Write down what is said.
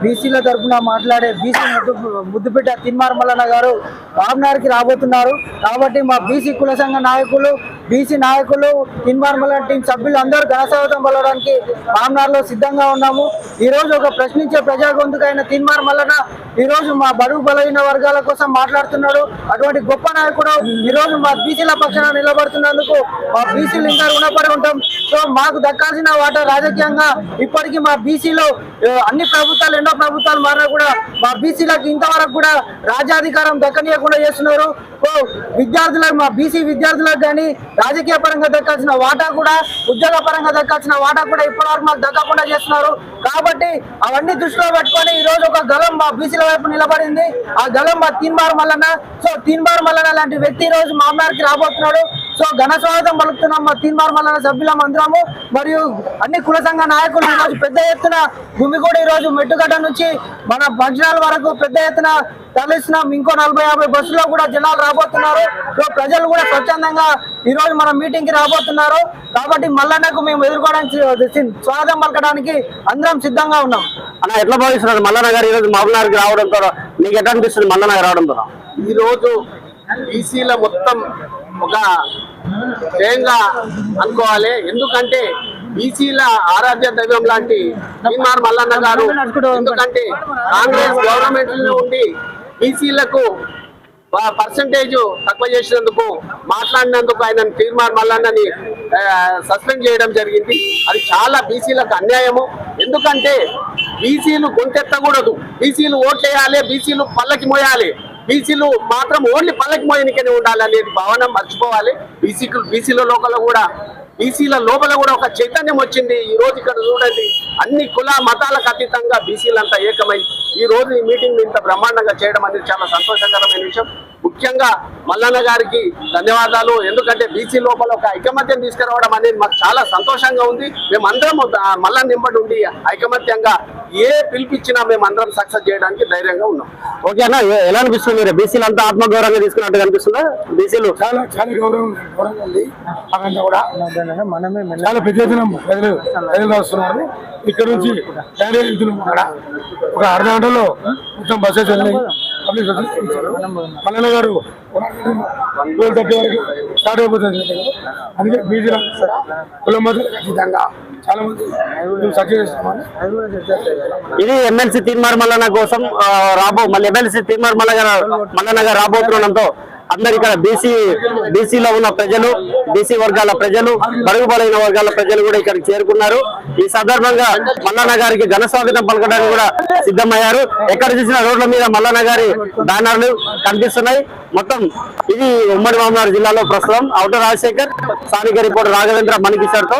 బీసీల తరఫున మాట్లాడే బీసీ ముద్దుబిడ్డ తిన్మార్ మల్లన్న గారు రామ్నగర్కి రాబోతున్నారు. కాబట్టి మా బీసీ కుల సంఘ నాయకులు, బీసీ నాయకులు, తిన్మార్ మల్లన్న టీం సభ్యులు అందరూ ఘనస్వాగతం పలకడానికి రామ్నగర్లో సిద్ధంగా ఉన్నాము. ఈ రోజు ఒక ప్రశ్నించే ప్రజా గొంతుకైన తిన్మార్ మల్లన్న ఈ రోజు మా బడుగు బలహీన వర్గాల కోసం మాట్లాడుతున్నాడు. అటువంటి గొప్ప నాయకుడు ఈ రోజు మా బీసీల పక్షాన నిలబడుతున్నందుకు మా బీసీలు ఇంకా రుణపడి ఉంటాం. సో మాకు దక్కాల్సిన వాటా రాజకీయంగా ఇప్పటికీ మా బీసీలో అన్ని ప్రభుత్వాలు, ఎన్నో ప్రభుత్వాలు మారినా కూడా మా బీసీలకు ఇంతవరకు కూడా రాజ్యాధికారం దక్కనీయకుండా చేస్తున్నారు. విద్యార్థులకు, మా బీసీ విద్యార్థులకు కానీ రాజకీయ పరంగా దక్కాల్సిన వాటా కూడా, ఉద్యోగ పరంగా దక్కాల్సిన వాటా కూడా ఇప్పటివరకు మాకు దక్కకుండా చేస్తున్నారు. కాబట్టి అవన్నీ దృష్టిలో పెట్టుకొని ఈ రోజు ఒక గలం మా బీసీల వైపు నిలబడింది. ఆ గలం మా తిన్మార్ మల్లన్న. సో తిన్మార్ మల్లన్న లాంటి వ్యక్తి ఈ రోజు మామనార్కి రాబోతున్నాడు. సో ఘన స్వాగతం పలుకుతున్నాం మా తిన్మార్ మల్లన్న సభ్యులం అందరము, మరియు అన్ని కుల సంఘ నాయకులు. ఈ రోజు పెద్ద ఎత్తున గుమిగూడ ఈ రోజు మెట్టుగడ్డ నుంచి మన ఫంక్షనాల వరకు పెద్ద ఎత్తున తరలిస్తున్నాం. ఇంకో 40-50 బస్సులో కూడా జనాలు రాబోతున్నారు. సో ప్రజలు కూడా స్వచ్ఛందంగా ఈ రోజు మన మీటింగ్ కి రాబోతున్నారు. కాబట్టి మల్లన్నకు మేము ఎదుర్కోవడానికి, స్వాగతం పలకడానికి అందరం సిద్ధంగా ఉన్నాం. అన్న ఎట్లా భావిస్తున్నారు మల్లన్న గారు ఈ రోజు మామనార్కి రావడంతో? మీకు ఎట్లా అనిపిస్తుంది మల్లన్న గారు రావడంతో? ఈ రోజు బీసీల మొత్తం ఒక జయంగా అనుకోవాలి. ఎందుకంటే బీసీల ఆరాధ్య దైవం లాంటి తిన్మార్ మల్లన్న గారు, ఎందుకంటే కాంగ్రెస్ గవర్నమెంట్ నుండి బీసీలకు పర్సంటేజ్ తక్కువ చేసినందుకు, మాట్లాడినందుకు ఆయన తిన్మార్ మల్లన్నని సస్పెండ్ చేయడం జరిగింది. అది చాలా బీసీలకు అన్యాయము. ఎందుకంటే బీసీలు గొంతెత్తకూడదు, బీసీలు ఓట్లేయాలి, బీసీలు పల్లకి మోయాలి, బీసీలు మాత్రం ఓన్లీ పల్లకి మోయనికనే ఉండాలి అనేది భావన మర్చిపోవాలి. బీసీల లోపల కూడా ఒక చైతన్యం వచ్చింది. ఈ రోజు ఇక్కడ చూడండి, అన్ని కుల మతాలకు అతీతంగా బీసీలంతా ఏకమై ఈ రోజు ఈ మీటింగ్ ఇంత బ్రహ్మాండంగా చేయడం అనేది చాలా సంతోషకరమైన విషయం. ముఖ్యంగా మల్లన్న గారికి ధన్యవాదాలు. ఎందుకంటే బీసీ లోపల ఒక ఐకమత్యం తీసుకురావడం అనేది మాకు చాలా సంతోషంగా ఉంది. మేమందరం మల్లన్న నింబడి ఉండి ఐకమత్యంగా ఏ పిలిపించినా మేమందరం సక్సెస్ చేయడానికి ధైర్యంగా ఉన్నాం. ఓకే అన్న, ఎలా అనిపిస్తుంది? మీరు బీసీలు అంతా ఆత్మగౌరవంగా తీసుకున్నట్టు కనిపిస్తుందా? బీసీలు చాలా చాలా గౌరవంగా ఉంది. అదంతా కూడా చాలా పెద్ద ఎత్తున ప్రజలు వస్తున్నారు. ఇక్కడ నుంచి వెళ్తున్నాం. అక్కడ ఒక అర్ధ గంటలో మొత్తం బస్సెస్ వెళ్ళినాయి. మల్లన్న గారు 12:30 వరకు స్టార్ట్ అయిపోతుంది. అందుకే బీసీల కుల మతాలకు ఖచ్చితంగా చాలా మంది సక్సెస్ చేస్తామని. ఇది ఎమ్మెల్సీ తిన్మార్ మల్లన్న కోసం మళ్ళీ ఎమ్మెల్సీ తిన్మార్ మల్లన్న గారు రాబోతుండడంతో అందరు ఇక్కడ బీసీలో ఉన్న ప్రజలు, బీసీ వర్గాల ప్రజలు, బడుగు బలైన వర్గాల ప్రజలు కూడా ఇక్కడికి చేరుకున్నారు. ఈ సందర్భంగా మల్లన్న గారికి ఘన స్వాగతం పలకడానికి కూడా సిద్ధమయ్యారు. ఎక్కడ చూసిన రోడ్ల మీద మల్లన్న గారి బ్యానర్లు కనిపిస్తున్నాయి. మొత్తం ఇది ఉమ్మడి మామనార్ జిల్లాలో ప్రస్తుతం. ఔటర్ రాజశేఖర్, స్థానిక రిపోర్టర్ రాఘవేంద్ర, మణికిషోర్తో.